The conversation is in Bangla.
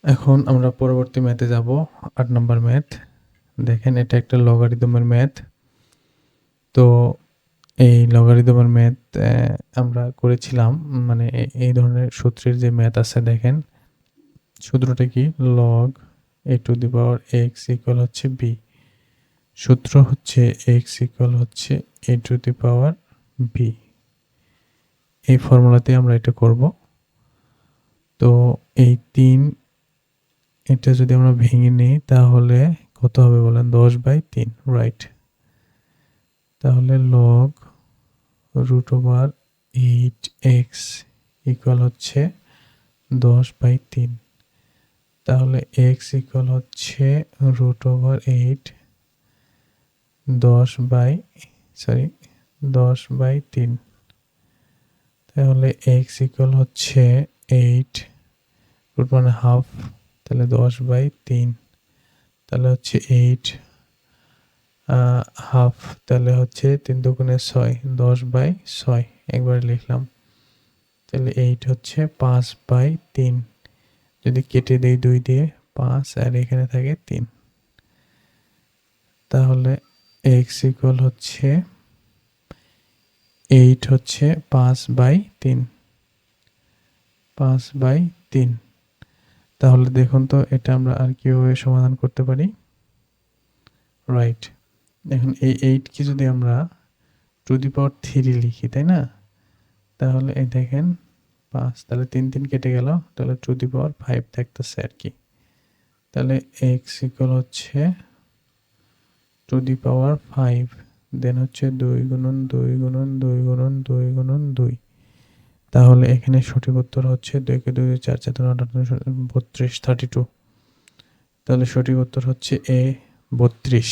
এখন আমরা পরবর্তী ম্যাথে যাব। ৮ নম্বর ম্যাথ। দেখেন এটা একটা লগারিদমের ম্যাথ। তো এই লগারিদমের ম্যাথ আমরা করেছিলাম, মানে এই ধরনের সূত্রের যে ম্যাথ আছে দেখেন সূত্রটা কি, log a to the power x equal হচ্ছে b। সূত্র হচ্ছে x ইকুয়াল হচ্ছে a to the power b। এই ফর্মুলাতে আমরা এটা করব। তো এই 3 এটা যদি আমরা ভেঙে নিই তাহলে কত হবে বলেন, 10/3, রাইট। তাহলে লগ √8x ইকুয়াল হচ্ছে 10/3। তাহলে x ইকুয়াল হচ্ছে √8 10/3। তাহলে x ইকুয়াল হচ্ছে 8, রুট মানে হাফ, তাহলে 10/3। তাহলে হচ্ছে 8 হাফ, তাহলে হচ্ছে 3 দুগুণে 6, 10/6 একবার লিখলাম। তাহলে 8 হচ্ছে 5/3। যদি কেটে দেই 2 দিয়ে 5 আর এখানে থাকে 3। তাহলে x ইকুয়াল হচ্ছে 8 হচ্ছে 5/3। 5/3। তাহলে দেখুন তো এটা আমরা আর কিভাবে সমাধান করতে পারি, রাইট। এখন এই 8 কে যদি আমরা টু দি পাওয়ার 3 লিখি, তাই না, তাহলে এই দেখেন 5, তাহলে 3 3 কেটে গেল, তাহলে টু দি পাওয়ার 5 থাকতেছে আর কি। তাহলে x ইকুয়াল হচ্ছে টু দি পাওয়ার 5, দেন হচ্ছে 2 গুণন 2 গুণন 2 গুণন 2 গুণন 2। তাহলে এখানে সঠিক উত্তর হচ্ছে 2 কে 2 4 4 8 32। তাহলে সঠিক উত্তর হচ্ছে A 32।